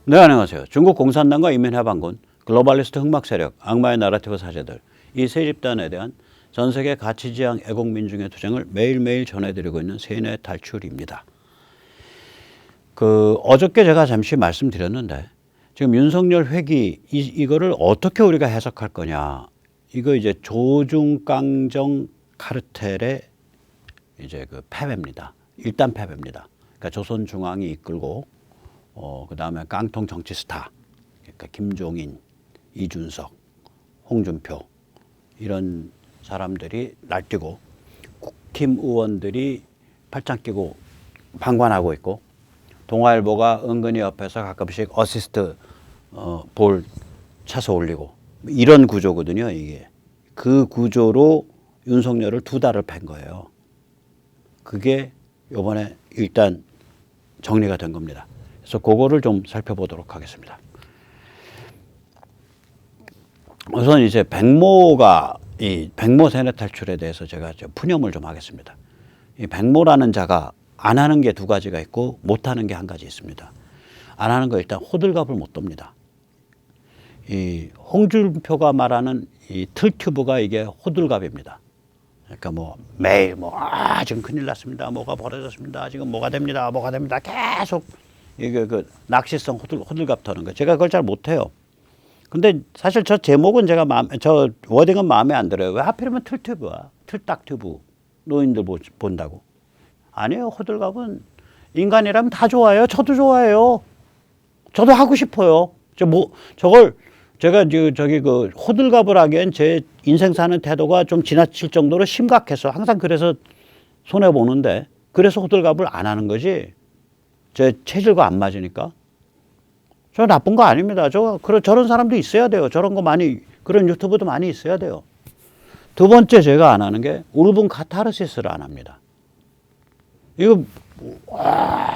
네, 안녕하세요. 중국 공산당과 인민해방군, 글로벌리스트 흑막 세력, 악마의 나라티브 사제들, 이 세 집단에 대한 전 세계 가치지향 애국민중의 투쟁을 매일매일 전해드리고 있는 세인의 탈출입니다. 어저께 제가 잠시 말씀드렸는데, 지금 윤석열 회기, 이거를 어떻게 우리가 해석할 거냐. 이거 이제 조중강정 카르텔의 이제 패배입니다. 일단 패배입니다. 그러니까 조선중앙이 이끌고, 그 다음에 깡통 정치 스타, 그러니까 김종인, 이준석, 홍준표, 이런 사람들이 날뛰고, 국힘 의원들이 팔짱 끼고 방관하고 있고, 동아일보가 은근히 옆에서 가끔씩 어시스트 볼 차서 올리고, 이런 구조거든요, 이게. 그 구조로 윤석열을 2달을 팬 거예요. 그게 이번에 일단 정리가 된 겁니다. 그래서 그거를 좀 살펴보도록 하겠습니다. 우선 이제 이 백모 세뇌 탈출에 대해서 제가 푸념을 좀 하겠습니다. 이 백모라는 자가 안 하는 게 2가지가 있고 못 하는 게 1가지 있습니다. 안 하는 거 일단 호들갑을 못 돕니다. 이 홍준표가 말하는 이 틀튜브가 이게 호들갑입니다. 그러니까 매일 지금 큰일 났습니다. 뭐가 벌어졌습니다. 지금 뭐가 됩니다. 계속 이게 낚시성 호들갑 터는 거. 제가 그걸 잘 못해요. 근데 사실 저 제목은 저 워딩은 마음에 안 들어요. 왜 하필이면 틀튜브야? 틀딱튜브. 노인들 본다고. 아니에요. 호들갑은 인간이라면 다 좋아해요. 저도 좋아해요. 저도 하고 싶어요. 저걸 제가 호들갑을 하기엔 제 인생 사는 태도가 좀 지나칠 정도로 심각해서 항상 그래서 손해보는데, 그래서 호들갑을 안 하는 거지. 제 체질과 안 맞으니까. 저 나쁜 거 아닙니다. 저런 사람도 있어야 돼요. 그런 유튜브도 많이 있어야 돼요. 2번째 제가 안 하는 게 울분 카타르시스를 안 합니다. 이거,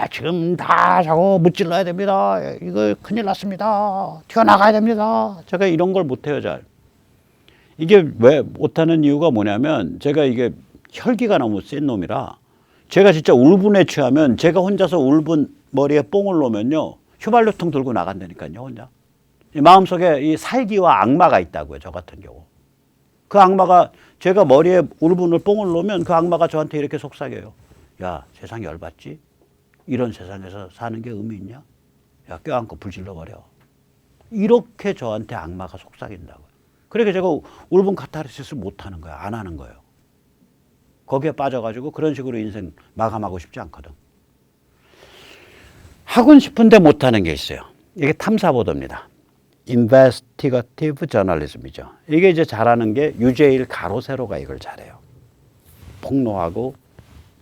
지금 다 자꾸 무찔러야 됩니다. 이거 큰일 났습니다. 튀어나가야 됩니다. 제가 이런 걸 못해요, 잘. 이게 왜 못하는 이유가 뭐냐면, 제가 이게 혈기가 너무 센 놈이라, 제가 진짜 울분에 취하면, 제가 혼자서 울분 머리에 뽕을 놓으면요, 휘발유통 들고 나간다니까요, 혼자. 마음속에 이 살기와 악마가 있다고요, 저 같은 경우. 그 악마가, 제가 머리에 울분을 뽕을 놓으면 그 악마가 저한테 이렇게 속삭여요. 야, 세상 열받지? 이런 세상에서 사는 게 의미 있냐? 야, 껴안고 불질러버려. 이렇게 저한테 악마가 속삭인다고요. 그러니까 제가 울분 카타르시스를 못하는 거야. 안 하는 거예요. 거기에 빠져가지고 그런 식으로 인생 마감하고 싶지 않거든. 하고 싶은데 못하는 게 있어요. 이게 탐사보도입니다. Investigative Journalism이죠. 이게 이제 잘하는 게 유재일 가로세로가 이걸 잘해요. 폭로하고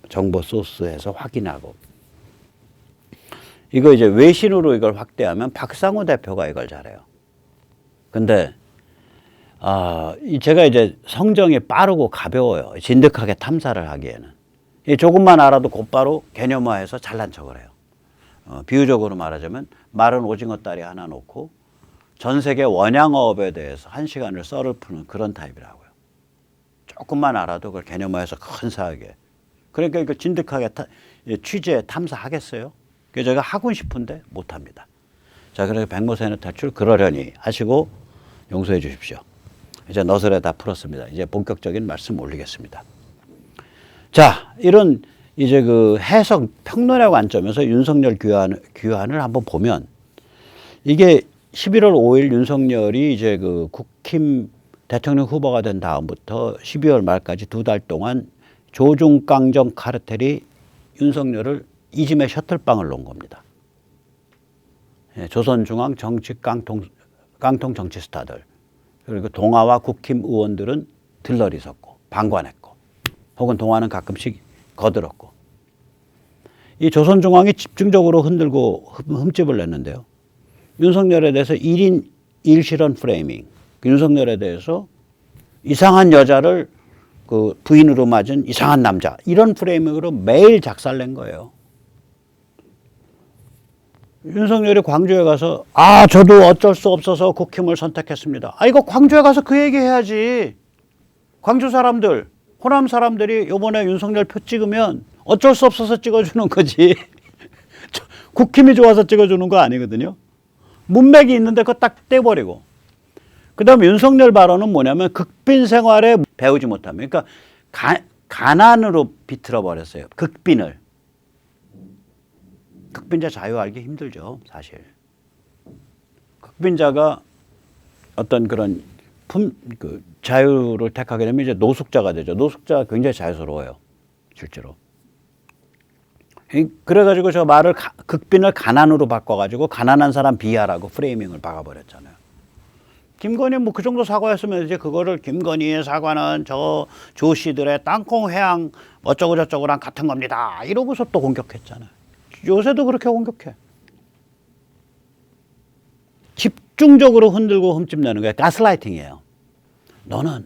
정보 소스에서 확인하고. 이거 이제 외신으로 이걸 확대하면 박상우 대표가 이걸 잘해요. 근데 제가 이제 성정이 빠르고 가벼워요. 진득하게 탐사를 하기에는. 조금만 알아도 곧바로 개념화해서 잘난 척을 해요. 비유적으로 말하자면 마른 오징어 다리 하나 놓고 전 세계 원양어업에 대해서 1시간을 썰을 푸는 그런 타입이라고요. 조금만 알아도 그걸 개념화해서 근사하게. 그러니까 이거 진득하게 취재 탐사하겠어요? 그래서 제가 하고 싶은데 못합니다. 자, 그래서 백모 세뇌 탈출 그러려니 하시고 용서해 주십시오. 이제 너스레 다 풀었습니다. 이제 본격적인 말씀 올리겠습니다. 자, 이런 이제 해석 평론의 관점에서 윤석열 귀환을 한번 보면, 이게 11월 5일 윤석열이 이제 국힘 대통령 후보가 된 다음부터 12월 말까지 2달 동안 조중강정 카르텔이 윤석열을 이짐에 셔틀방을 놓은 겁니다. 조선중앙 정치 깡통 정치 스타들, 그리고 동아와 국힘 의원들은 들러리 섰고 방관했고, 혹은 동아는 가끔씩 거들었고, 이 조선중앙이 집중적으로 흔들고 흠집을 냈는데요. 윤석열에 대해서 1인 1실현 프레이밍, 윤석열에 대해서 이상한 여자를 부인으로 맞은 이상한 남자, 이런 프레이밍으로 매일 작살낸 거예요. 윤석열이 광주에 가서 저도 어쩔 수 없어서 국힘을 선택했습니다. 이거 광주에 가서 그 얘기 해야지. 광주 사람들, 호남 사람들이 이번에 윤석열 표 찍으면 어쩔 수 없어서 찍어주는 거지. 국힘이 좋아서 찍어주는 거 아니거든요. 문맥이 있는데 그거 딱 떼버리고. 그 다음에 윤석열 발언은 뭐냐면 극빈 생활에 배우지 못하면. 그러니까 가난으로 비틀어 버렸어요. 극빈을. 극빈자 자유 알기 힘들죠, 사실. 극빈자가 어떤 그런 자유를 택하게 되면 이제 노숙자가 되죠. 노숙자가 굉장히 자유스러워요, 실제로. 그래가지고 저 말을 극빈을 가난으로 바꿔가지고 가난한 사람 비하라고 프레이밍을 박아버렸잖아요. 김건희 뭐 그 정도 사과했으면 이제 그거를 김건희의 사과는 저 조씨들의 땅콩 회항 어쩌고 저쩌고랑 같은 겁니다. 이러고서 또 공격했잖아요. 요새도 그렇게 공격해. 집중적으로 흔들고 흠집내는 게 가스라이팅이에요. 너는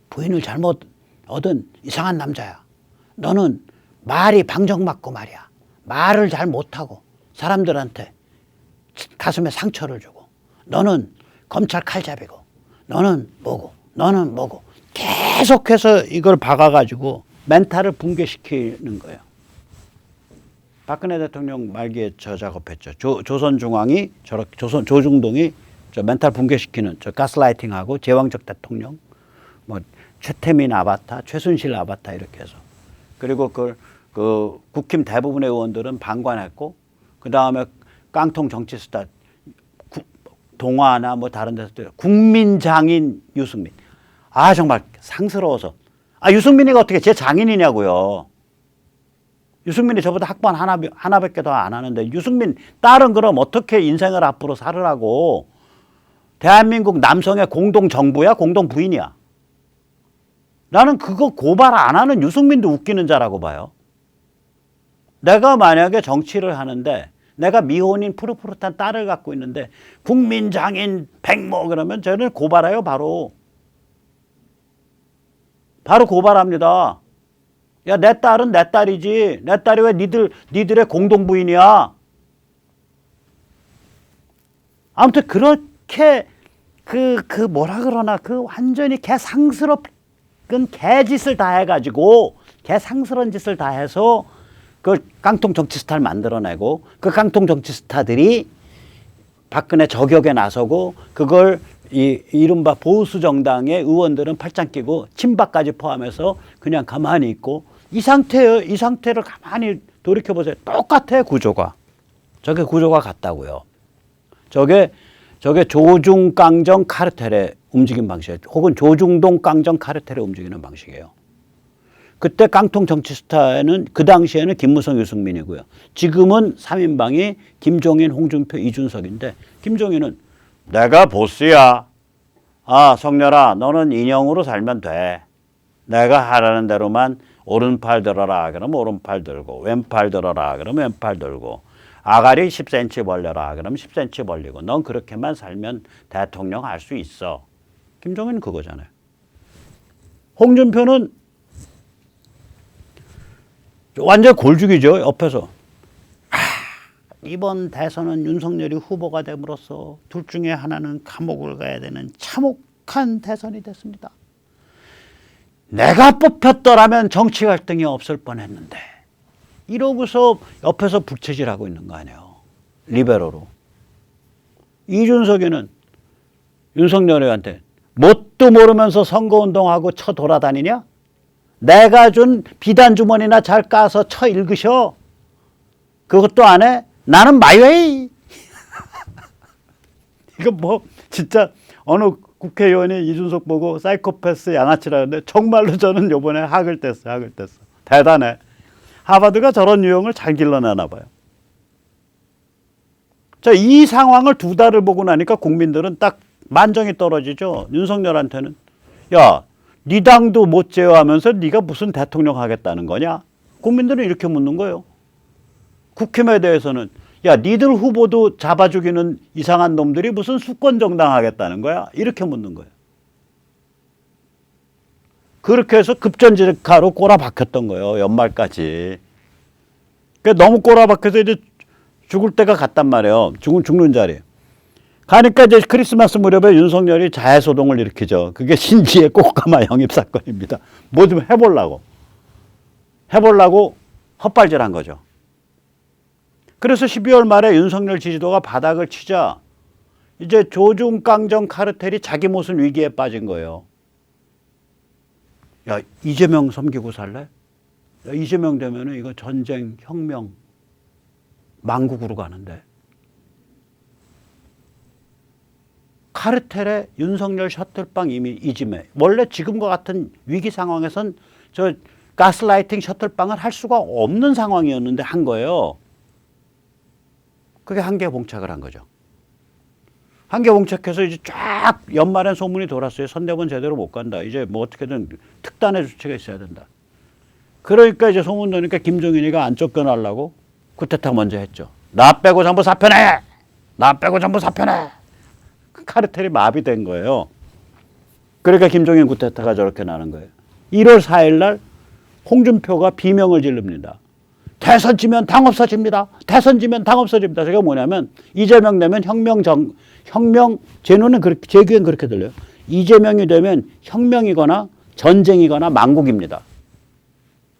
부인을 잘못 얻은 이상한 남자야. 너는 말이 방정맞고 말이야. 말을 잘 못하고 사람들한테 가슴에 상처를 주고 너는 검찰 칼잡이고 너는 뭐고 너는 뭐고 계속해서 이걸 박아가지고 멘탈을 붕괴시키는 거예요. 박근혜 대통령 말기에 저 작업했죠. 조선중앙이 조중동이 저 멘탈 붕괴시키는 저 가스라이팅하고 제왕적 대통령, 뭐 최태민 아바타, 최순실 아바타 이렇게 해서 그리고 그 국힘 대부분의 의원들은 방관했고 그 다음에 깡통 정치 스타 동아나 뭐 다른 데서 국민 장인 유승민. 아 정말 상스러워서. 아 유승민이가 어떻게 제 장인이냐고요. 유승민이 저보다 학번 하나밖에 더 안 하는데 유승민 딸은 그럼 어떻게 인생을 앞으로 살으라고. 대한민국 남성의 공동 정부야 공동 부인이야. 나는 그거 고발 안 하는 유승민도 웃기는 자라고 봐요. 내가 만약에 정치를 하는데 내가 미혼인 푸릇푸릇한 딸을 갖고 있는데 국민장인 백모 그러면 저는 고발해요. 바로 고발합니다. 야, 내 딸은 내 딸이지. 내 딸이 왜 니들의 공동부인이야? 아무튼 그렇게 뭐라 그러나 완전히 개상스럽은 개짓을 다 해가지고 개상스러운 짓을 다 해서 그 깡통 정치 스타를 만들어내고 그 깡통 정치 스타들이 박근혜 저격에 나서고 그걸 이른바 보수 정당의 의원들은 팔짱 끼고 친박까지 포함해서 그냥 가만히 있고 이 상태예요. 이 상태를 가만히 돌이켜보세요. 똑같아요. 구조가. 저게 구조가 같다고요. 저게 조중깡정 카르텔의 움직임 방식이에요. 혹은 조중동 깡정 카르텔의 움직이는 방식이에요. 그때 깡통 정치 스타는 그 당시에는 김무성, 유승민이고요. 지금은 3인방이 김종인, 홍준표, 이준석인데 김종인은 내가 보스야. 아 성렬아 너는 인형으로 살면 돼. 내가 하라는 대로만 오른팔 들어라 그러면 오른팔 들고 왼팔 들어라 그러면 왼팔 들고 아가리 10cm 벌려라 그러면 10cm 벌리고 넌 그렇게만 살면 대통령 할 수 있어. 김종인은 그거잖아요. 홍준표는 완전 골죽이죠. 옆에서. 이번 대선은 윤석열이 후보가 됨으로써 둘 중에 하나는 감옥을 가야 되는 참혹한 대선이 됐습니다. 내가 뽑혔더라면 정치 갈등이 없을 뻔했는데 이러고서 옆에서 부채질하고 있는 거 아니에요. 리베로로. 이준석이는 윤석열한테 뭣도 모르면서 선거운동하고 쳐 돌아다니냐? 내가 준 비단 주머니나 잘 까서 쳐 읽으셔. 그것도 안 해? 나는 마이웨이. 이거 뭐 진짜 어느 국회의원이 이준석 보고 사이코패스 양아치라는데 정말로 저는 요번에 학을 뗐어요. 대단해. 하버드가 저런 유형을 잘 길러내나 봐요. 자, 이 상황을 두 달을 보고 나니까 국민들은 딱 만정이 떨어지죠. 윤석열한테는. 야, 네 당도 못 제어하면서 네가 무슨 대통령 하겠다는 거냐? 국민들은 이렇게 묻는 거예요. 국힘에 대해서는 야, 니들 후보도 잡아 죽이는 이상한 놈들이 무슨 수권 정당 하겠다는 거야? 이렇게 묻는 거예요. 그렇게 해서 급전직하로 꼬라박혔던 거예요. 연말까지. 그러니까 너무 꼬라박혀서 이제 죽을 때가 갔단 말이에요. 죽는 자리. 가니까 이제 크리스마스 무렵에 윤석열이 자해소동을 일으키죠. 그게 신지의 꽃가마 영입 사건입니다. 뭐 좀 해보려고 헛발질한 거죠. 그래서 12월 말에 윤석열 지지도가 바닥을 치자 이제 조중강정 카르텔이 자기 무슨 위기에 빠진 거예요. 야, 이재명 섬기고 살래? 야, 이재명 되면은 이거 전쟁, 혁명, 망국으로 가는데. 카르텔에 윤석열 셔틀빵 이미 이짐해. 원래 지금과 같은 위기 상황에선 저 가스라이팅 셔틀빵을 할 수가 없는 상황이었는데 한 거예요. 그게 한계 봉착을 한 거죠. 한계 봉착해서 이제 쫙 연말엔 소문이 돌았어요. 선대본 제대로 못 간다. 이제 뭐 어떻게든 특단의 조치가 있어야 된다. 그러니까 이제 소문 도니까 김종인이가 안 쫓겨나려고 쿠데타 먼저 했죠. 나 빼고 전부 사표내! 나 빼고 전부 사표내! 카르텔이 마비된 거예요. 그러니까 김종인 쿠데타가 저렇게 나는 거예요. 1월 4일 날 홍준표가 비명을 지릅니다. 대선 지면 당 없어집니다. 대선 지면 당 없어집니다. 저게 뭐냐면 이재명 되면 제 눈은 그렇게, 제 귀엔 그렇게 들려요. 이재명이 되면 혁명이거나 전쟁이거나 망국입니다.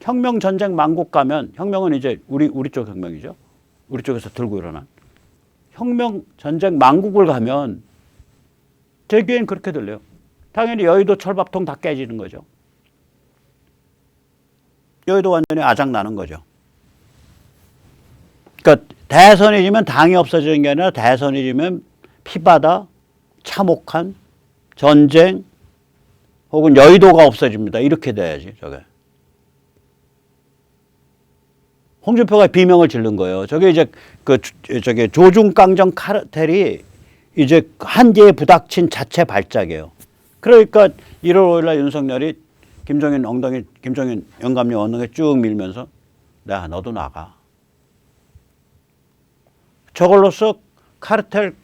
혁명, 전쟁, 망국 가면 혁명은 이제 우리 쪽 혁명이죠. 우리 쪽에서 들고 일어난 혁명, 전쟁, 망국을 가면 제 귀엔 그렇게 들려요. 당연히 여의도 철밥통 다 깨지는 거죠. 여의도 완전히 아작나는 거죠. 그러니까 대선이 지면 당이 없어지는 게 아니라 대선이 지면 피바다, 참혹한 전쟁 혹은 여의도가 없어집니다. 이렇게 돼야지 저게. 홍준표가 비명을 지른 거예요. 저게 이제 저게 조중강정 카르텔이 이제 한계에 부닥친 자체 발작이에요. 그러니까 1월 5일 날 윤석열이 김종인 영감님 엉덩이에 쭉 밀면서 야, 너도 나가. 저걸로써 카르텔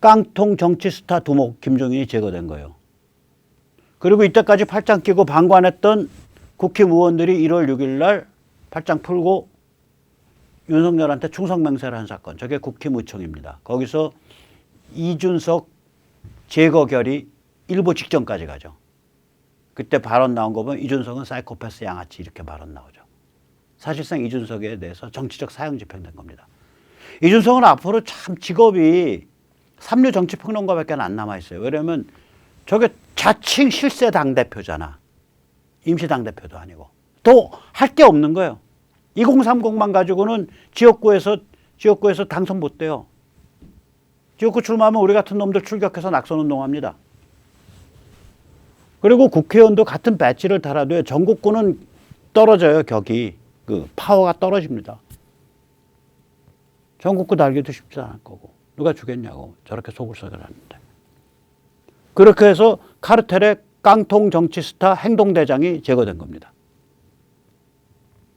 깡통 정치 스타 두목 김종인이 제거된 거예요. 그리고 이때까지 팔짱 끼고 방관했던 국힘의원들이 1월 6일 날 팔짱 풀고 윤석열한테 충성맹세를 한 사건. 저게 국힘의총입니다. 거기서 이준석 제거 결의 일부 직전까지 가죠. 그때 발언 나온 거 보면 이준석은 사이코패스 양아치 이렇게 발언 나오죠. 사실상 이준석에 대해서 정치적 사형 집행된 겁니다. 이준석은 앞으로 참 직업이 삼류 정치평론가밖에 안 남아있어요. 왜냐하면 저게 자칭 실세 당대표잖아. 임시 당대표도 아니고. 또 할 게 없는 거예요. 2030만 가지고는 지역구에서 당선 못 돼요. 지역구 출마하면 우리 같은 놈들 출격해서 낙선운동합니다. 그리고 국회의원도 같은 배지를 달아도요. 전국구는 떨어져요. 격이. 그 파워가 떨어집니다. 전국구 달기도 쉽지 않을 거고. 누가 주겠냐고. 저렇게 속을썩을 하는데. 그렇게 해서 카르텔의 깡통 정치 스타 행동대장이 제거된 겁니다.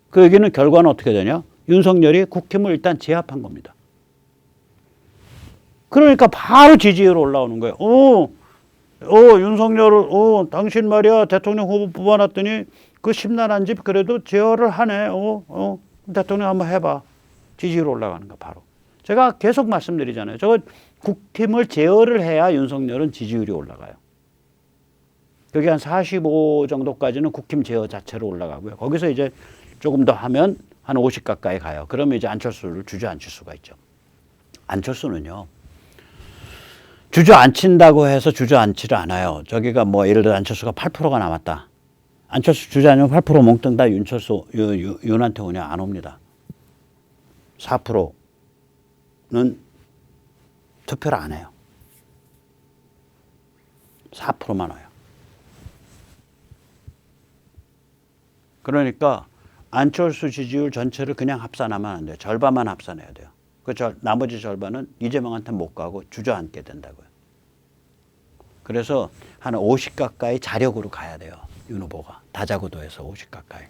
그 얘기는 결과는 어떻게 되냐? 윤석열이 국힘을 일단 제압한 겁니다. 그러니까 바로 지지율 올라오는 거예요. 윤석열을, 당신 말이야, 대통령 후보 뽑아놨더니 그 심란한 집 그래도 제어를 하네. 대통령 한번 해봐. 지지율 올라가는 거 바로. 제가 계속 말씀드리잖아요. 저거 국힘을 제어를 해야 윤석열은 지지율이 올라가요. 여기 한 45 정도까지는 국힘 제어 자체로 올라가고요. 거기서 이제 조금 더 하면 한 50 가까이 가요. 그러면 이제 안철수를 주저앉힐 수가 있죠. 안철수는요. 주저앉힌다고 해서 주저앉지를 않아요. 저기가 뭐 예를 들어 안철수가 8%가 남았다. 안철수 주저앉으면 8% 몽땅 다 윤한테 오냐? 안 옵니다. 4%는 투표를 안 해요. 4%만 와요. 그러니까 안철수 지지율 전체를 그냥 합산하면 안 돼요. 절반만 합산해야 돼요. 나머지 절반은 이재명한테 못 가고 주저앉게 된다고요. 그래서 한 50 가까이 자력으로 가야 돼요. 윤 후보가. 다자구도에서 50 가까이.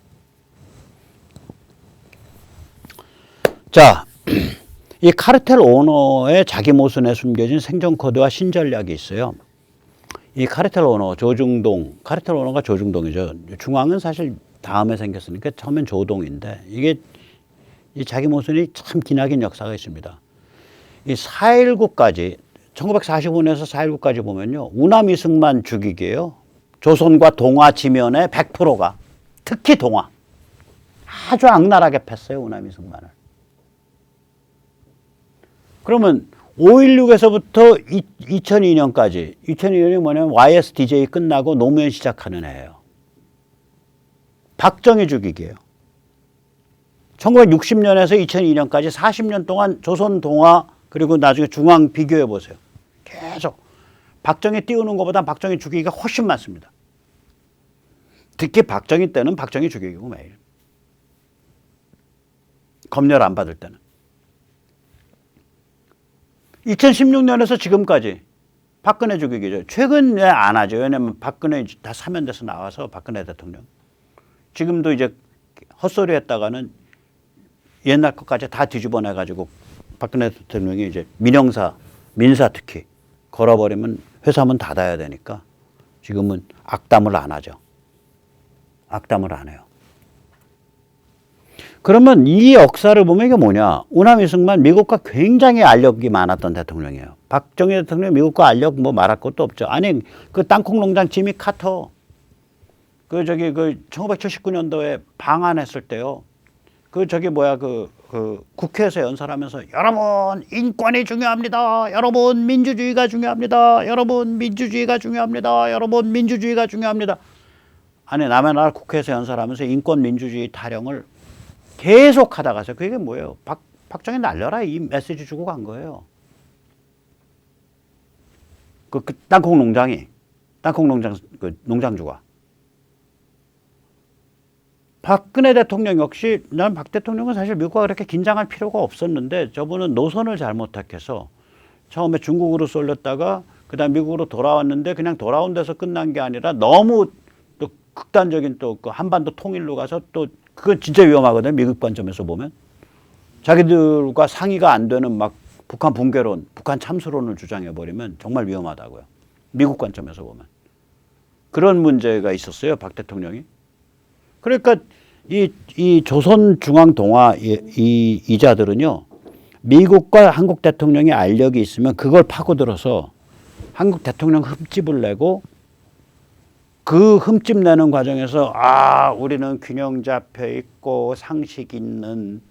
자, 이 카르텔 오너의 자기 모순에 숨겨진 생존 코드와 신전략이 있어요. 이 카르텔 오너, 카르텔 오너가 조중동이죠. 중앙은 사실 다음에 생겼으니까 처음엔 조동인데 이게 이 자기 모순이 참 기나긴 역사가 있습니다. 이 4.19까지 1945년에서 4.19까지 보면요. 우남 이승만 죽이기예요. 조선과 동아 지면의 100%가 특히 동아 아주 악랄하게 팼어요. 우남 이승만을. 그러면 5.16에서부터 2002년까지, 2002년이 뭐냐면 YSDJ 끝나고 노무현 시작하는 해예요. 박정희 죽이기예요. 1960년에서 2002년까지 40년 동안 조선 동화 그리고 나중에 중앙 비교해 보세요. 계속 박정희 띄우는 것보다 박정희 죽이기가 훨씬 많습니다. 특히 박정희 때는 박정희 죽이기고 매일. 검열 안 받을 때는. 2016년에서 지금까지 박근혜 죽이기죠. 최근에 안 하죠. 왜냐하면 박근혜 다 사면돼서 나와서 박근혜 대통령. 지금도 이제 헛소리 했다가는 옛날 것까지 다 뒤집어내가지고 박근혜 대통령이 이제 민영사, 민사 특히 걸어버리면 회사문 닫아야 되니까 지금은 악담을 안 하죠. 악담을 안 해요. 그러면 이 역사를 보면 이게 뭐냐. 우남 이승만 미국과 굉장히 알력이 많았던 대통령이에요. 박정희 대통령 미국과 알력 뭐 말할 것도 없죠. 아니 그 땅콩 농장 지미 카터 그 1979년도에 방한했을 때요. 그 국회에서 연설하면서 여러분 인권이 중요합니다. 여러분 민주주의가 중요합니다. 여러분 민주주의가 중요합니다. 여러분 민주주의가 중요합니다. 아니 남의 나라 국회에서 연설하면서 인권 민주주의 타령을 계속 하다가서 그게 뭐예요? 박정희 날려라 이 메시지 주고 간 거예요. 그 땅콩 농장 그 농장주가 박근혜 대통령 역시 난 박 대통령은 사실 미국과 그렇게 긴장할 필요가 없었는데 저분은 노선을 잘못 택해서 처음에 중국으로 쏠렸다가 그다음 미국으로 돌아왔는데 그냥 돌아온 데서 끝난 게 아니라 너무 또 극단적인 또 그 한반도 통일로 가서 또 그건 진짜 위험하거든요. 미국 관점에서 보면 자기들과 상의가 안 되는 막 북한 붕괴론, 북한 참수론을 주장해 버리면 정말 위험하다고요. 미국 관점에서 보면 그런 문제가 있었어요. 박 대통령이. 그러니까 이 조선중앙동화 이자들은요. 미국과 한국 대통령의 알력이 있으면 그걸 파고들어서 한국 대통령 흠집을 내고 그 흠집 내는 과정에서 우리는 균형 잡혀 있고 상식 있는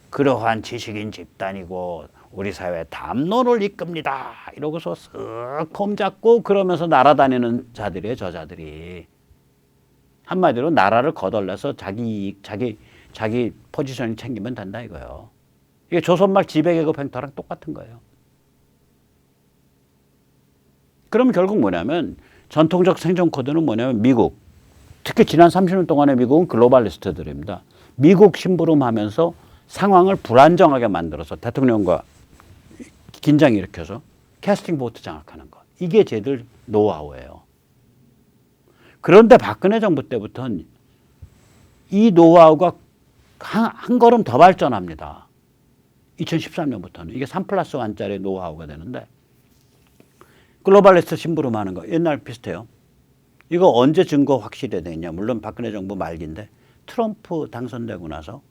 그러한 지식인 집단이고 우리 사회 담론을 이끕니다. 이러고서 쓱 폼 잡고 그러면서 날아다니는 자들이에요. 저자들이. 한마디로 나라를 거덜내서 자기 포지션이 챙기면 된다 이거예요. 이게 조선말 지배계급 행태랑 똑같은 거예요. 그러면 결국 뭐냐면 전통적 생존 코드는 뭐냐면 미국, 특히 지난 30년 동안의 미국은 글로벌리스트들입니다. 미국 심부름하면서 상황을 불안정하게 만들어서 대통령과 긴장 일으켜서 캐스팅 보트 장악하는 것. 이게 쟤들 노하우예요. 그런데 박근혜 정부 때부터는 이 노하우가 한 걸음 더 발전합니다. 2013년부터는. 이게 3+1짜리 노하우가 되는데 글로벌리스트 심부름하는 거 옛날 비슷해요. 이거 언제 증거 확실히 되냐. 물론 박근혜 정부 말기인데 트럼프 당선되고 나서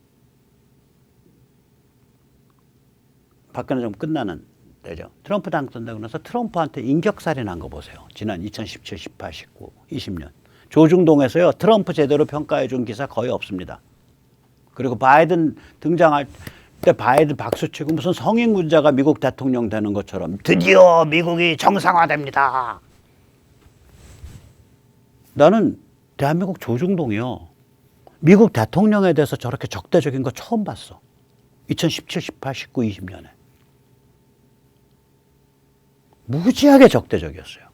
박근혜 정부 끝나는 때죠. 트럼프 당선되고 나서 트럼프한테 인격살인한 거 보세요. 지난 2017, 18, 19, 20년. 조중동에서요. 트럼프 제대로 평가해 준 기사 거의 없습니다. 그리고 바이든 등장할 때 바이든 박수치고 무슨 성인군자가 미국 대통령 되는 것처럼 드디어 미국이 정상화됩니다. 나는 대한민국 조중동이요. 미국 대통령에 대해서 저렇게 적대적인 거 처음 봤어. 2017, 18, 19, 20년에. 무지하게 적대적이었어요.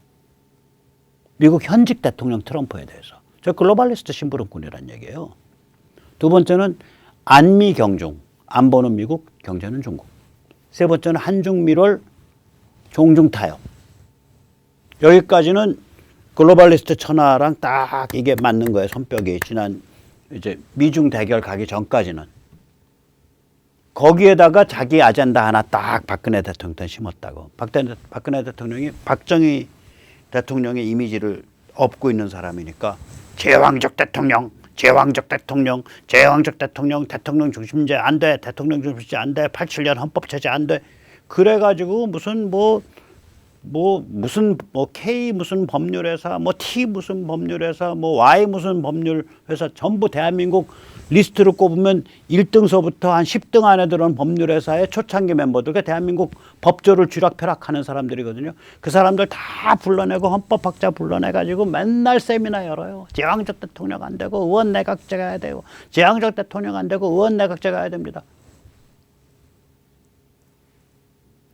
미국 현직 대통령 트럼프에 대해서. 저 글로벌리스트 심부름꾼이란 얘기예요. 두 번째는 안미 경중. 안보는 미국, 경제는 중국. 세 번째는 한중밀월 종중 타협. 여기까지는 글로벌리스트 천하랑 딱 이게 맞는 거예요. 손뼉이. 지난 이제 미중 대결 가기 전까지는. 거기에다가 자기 아젠다 하나 딱 박근혜 대통령한테 심었다고. 박근혜 대통령이 박정희 대통령의 이미지를 업고 있는 사람이니까 제왕적 대통령, 대통령 중심제 안 돼, 대통령 중심제 안 돼, 87년 헌법체제 안 돼. 그래가지고 무슨 뭐 뭐 무슨 뭐 K 무슨 법률회사, 뭐 T 무슨 법률회사, 뭐 Y 무슨 법률회사 전부 대한민국 리스트를 꼽으면 1등서부터 한 10등 안에 들어온 법률회사의 초창기 멤버들, 그 대한민국 법조를 쥐락펴락하는 사람들이거든요. 그 사람들 다 불러내고 헌법학자 불러내가지고 맨날 세미나 열어요. 제왕적 대통령 안 되고 의원 내각제가 해야 되고, 제왕적 대통령 안 되고 의원 내각제가 해야 됩니다.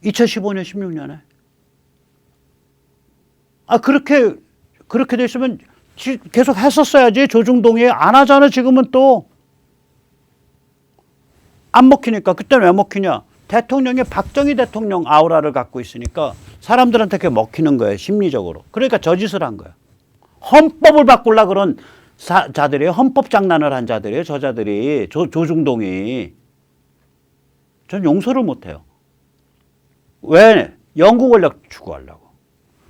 2015년, 16년에. 그렇게 됐으면 계속 했었어야지. 조중동이 안 하잖아. 지금은 또. 안 먹히니까. 그때는 왜 먹히냐? 대통령이 박정희 대통령 아우라를 갖고 있으니까 사람들한테 그게 먹히는 거예요. 심리적으로. 그러니까 저 짓을 한 거예요. 헌법을 바꾸려고 그런 자들이에요. 헌법 장난을 한 자들이에요. 저자들이. 조중동이. 전 용서를 못해요. 왜? 영구 권력 추구하려고.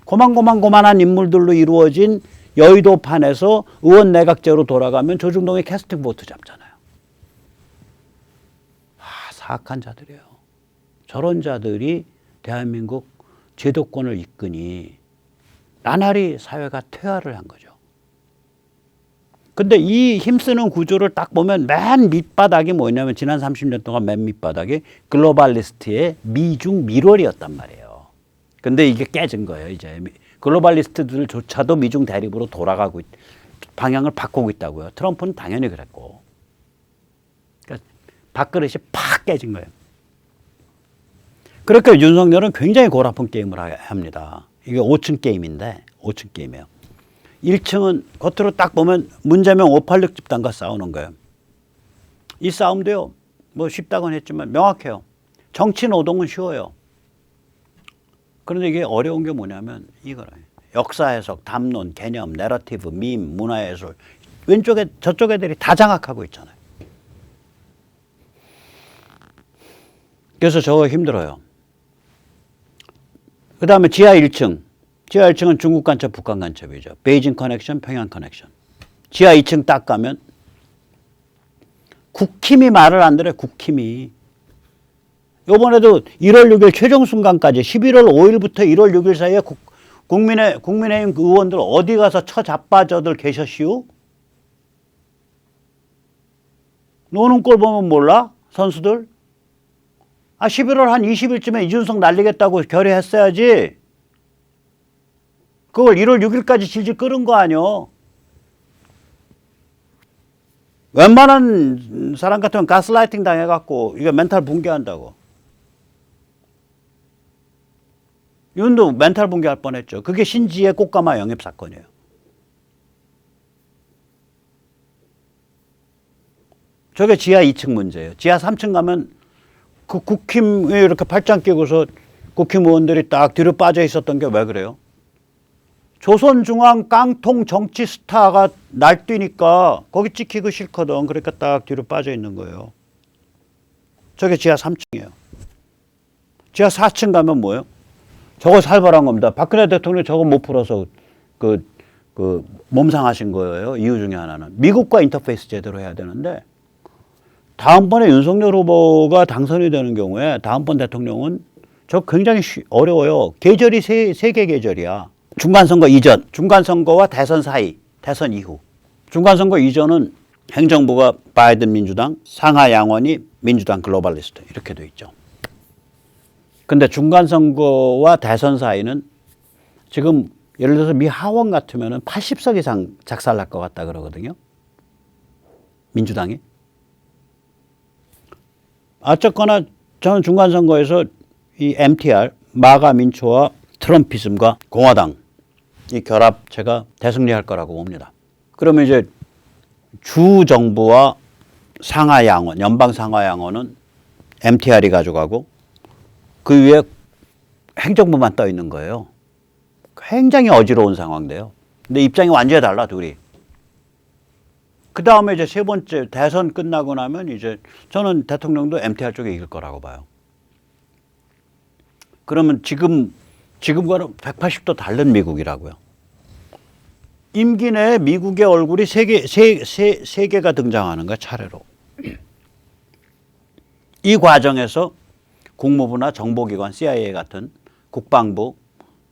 고만고만한 인물들로 이루어진 여의도판에서 의원 내각제로 돌아가면 조중동이 캐스팅 보트 잡잖아요. 사악한 자들이에요. 저런 자들이 대한민국 제도권을 이끄니 나날이 사회가 퇴화를 한 거죠. 근데 이 힘쓰는 구조를 딱 보면 맨 밑바닥이 뭐냐면 지난 30년 동안 맨 밑바닥이 글로벌리스트의 미중 밀월이었단 말이에요. 근데 이게 깨진 거예요. 이제 글로벌리스트들조차도 미중 대립으로 돌아가고 방향을 바꾸고 있다고요. 트럼프는 당연히 그랬고. 그러니까 밥그릇이 팍 깨진 거예요. 그러니까 윤석열은 굉장히 골아픈 게임을 합니다. 이게 5층 게임인데 5층 게임이에요. 1층은 겉으로 딱 보면 문재명 586 집단과 싸우는 거예요. 이 싸움도요. 뭐 쉽다고는 했지만 명확해요. 정치 노동은 쉬워요. 그런데 이게 어려운 게 뭐냐면 이거라. 역사 해석, 담론, 개념, 내러티브, 밈, 문화예술. 왼쪽에 저쪽 애들이 다 장악하고 있잖아요. 그래서 저거 힘들어요. 그 다음에 지하 1층. 지하 1층은 중국 간첩, 북한 간첩이죠. 베이징 커넥션, 평양 커넥션. 지하 2층 딱 가면 국힘이 말을 안 들어요. 국힘이. 이번에도 1월 6일 최종 순간까지 11월 5일부터 1월 6일 사이에 국민의힘 의원들 어디 가서 처자빠져들 계셨시오? 노는 꼴 보면 몰라? 선수들? 11월 한 20일쯤에 이준석 날리겠다고 결의했어야지. 그걸 1월 6일까지 질질 끌은 거 아니요? 웬만한 사람 같으면 가스라이팅 당해갖고 이거 멘탈 붕괴한다고. 윤도 멘탈 붕괴할 뻔했죠. 그게 신지의 꽃가마 영입 사건이에요. 저게 지하 2층 문제예요. 지하 3층 가면 그 국힘에 이렇게 팔짱 끼고서 국힘 의원들이 딱 뒤로 빠져 있었던 게 왜 그래요? 조선중앙 깡통 정치 스타가 날뛰니까 거기 찍히기 싫거든. 그러니까 딱 뒤로 빠져 있는 거예요. 저게 지하 3층이에요. 지하 4층 가면 뭐예요? 저거 살벌한 겁니다. 박근혜 대통령이 저거 못 풀어서 몸상하신 거예요. 이유 중에 하나는. 미국과 인터페이스 제대로 해야 되는데 다음번에 윤석열 후보가 당선이 되는 경우에 다음번 대통령은 저 굉장히 어려워요. 계절이 세 개 계절이야. 중간선거 이전, 중간선거와 대선 사이, 대선 이후. 중간선거 이전은 행정부가 바이든 민주당, 상하 양원이 민주당 글로벌리스트 이렇게 돼 있죠. 근데 중간선거와 대선 사이는 지금 예를 들어서 미 하원 같으면 80석 이상 작살날 것 같다 그러거든요. 민주당이. 어쨌거나 저는 중간선거에서 이 MTR, 마가 민초와 트럼피즘과 공화당 이 결합체가 대승리할 거라고 봅니다. 그러면 이제 주 정부와 상하 양원, 연방 상하 양원은 MTR이 가져가고 그 위에 행정부만 떠 있는 거예요. 굉장히 어지러운 상황인데요. 근데 입장이 완전히 달라, 둘이. 그 다음에 이제 세 번째 대선 끝나고 나면 이제 저는 대통령도 MTR 쪽에 이길 거라고 봐요. 그러면 지금과는 180도 다른 미국이라고요. 임기 내에 미국의 얼굴이 세 개가 등장하는 거야, 차례로. 이 과정에서 국무부나 정보기관, CIA 같은 국방부,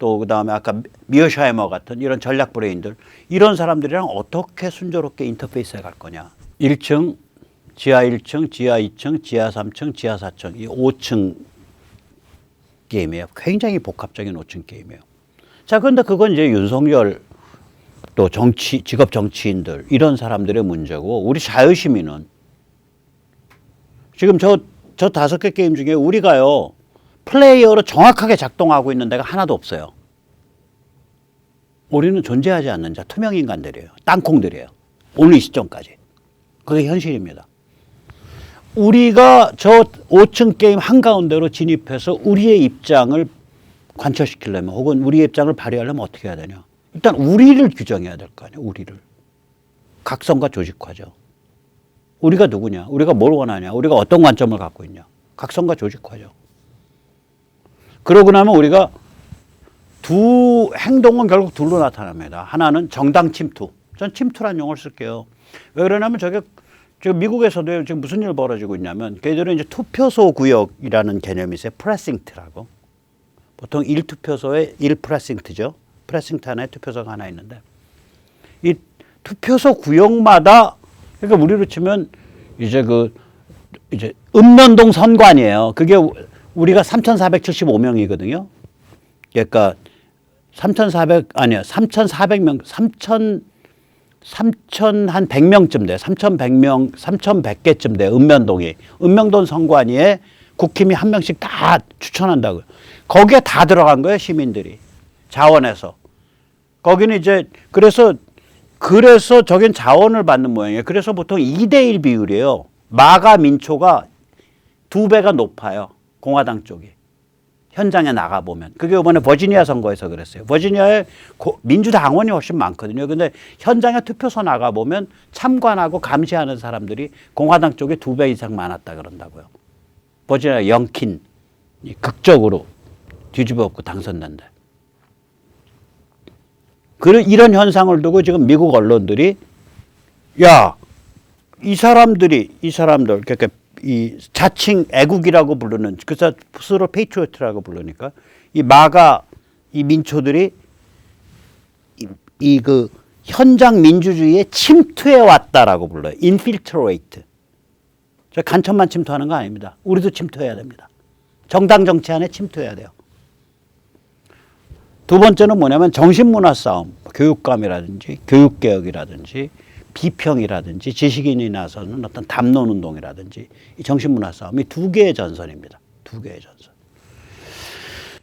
또 그다음에 아까 미어샤이머 같은 이런 전략 브레인들 이런 사람들이랑 어떻게 순조롭게 인터페이스해 갈 거냐. 1층, 지하 1층, 지하 2층, 지하 3층, 지하 4층 이 5층 게임이에요. 굉장히 복합적인 5층 게임이에요. 자, 그런데 그건 이제 윤석열 또 직업 정치인들 이런 사람들의 문제고 우리 자유시민은 지금 저 5개 게임 중에 우리가요 플레이어로 정확하게 작동하고 있는 데가 하나도 없어요. 우리는 존재하지 않는 자 투명 인간들이에요. 땅콩들이에요. 오늘 이 시점까지. 그게 현실입니다. 우리가 저 5층 게임 한가운데로 진입해서 우리의 입장을 관철시키려면 혹은 우리의 입장을 발휘하려면 어떻게 해야 되냐. 일단 우리를 규정해야 될 거 아니에요. 우리를. 각성과 조직화죠. 우리가 누구냐. 우리가 뭘 원하냐. 우리가 어떤 관점을 갖고 있냐. 각성과 조직화죠. 그러고 나면 우리가 두 행동은 결국 둘로 나타납니다. 하나는 정당 침투. 전 침투란 용어를 쓸게요. 왜 그러냐면 지금 미국에서도 지금 무슨 일 벌어지고 있냐면 걔들은 이제 투표소 구역이라는 개념이 있어요. 프레싱트라고. 보통 1투표소에 1프레싱트죠. 프레싱트 하나에 투표소가 하나 있는데 이 투표소 구역마다 그러니까 우리로 치면 이제 읍면동 선관이에요. 그게 우리가 3,475명이거든요. 그러니까 3,400명, 3,100명쯤 돼. 3,100명, 3,100개쯤 돼. 읍면동이. 읍면동 선관위에 국힘이 한 명씩 다 추천한다고요. 거기에 다 들어간 거예요, 시민들이. 자원에서. 거기는 이제, 그래서 저긴 자원을 받는 모양이에요. 그래서 보통 2대1 비율이에요. 마가 민초가 2배가 높아요. 공화당 쪽이. 현장에 나가보면. 그게 이번에 버지니아 선거에서 그랬어요. 버지니아에 민주당원이 훨씬 많거든요. 근데 현장에 투표소 나가보면 참관하고 감시하는 사람들이 공화당 쪽에 2배 이상 많았다 그런다고요. 버지니아 영킨이 극적으로 뒤집어 엎고 당선된다. 이런 현상을 두고 지금 미국 언론들이 야, 이 사람들, 그러니까 이 자칭 애국이라고 부르는, 그래서 스스로 페이트리어트라고 부르니까 이 마가 이 민초들이 그 현장 민주주의에 침투해 왔다라고 불러요. 인필트레이트. 간첩만 침투하는 거 아닙니다. 우리도 침투해야 됩니다. 정당 정치 안에 침투해야 돼요. 두 번째는 뭐냐면 정신문화 싸움, 교육감이라든지 교육개혁이라든지 비평이라든지 지식인이 나서는 어떤 담론운동이라든지 이 정신문화 싸움, 이 2개의 전선입니다. 2개의 전선.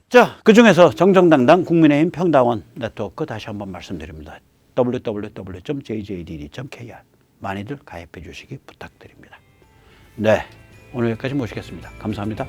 자, 그중에서 정정당당 국민의힘 평당원 네트워크 다시 한번 말씀드립니다. www.jjdd.kr 많이들 가입해 주시기 부탁드립니다. 네, 오늘 여기까지 모시겠습니다. 감사합니다.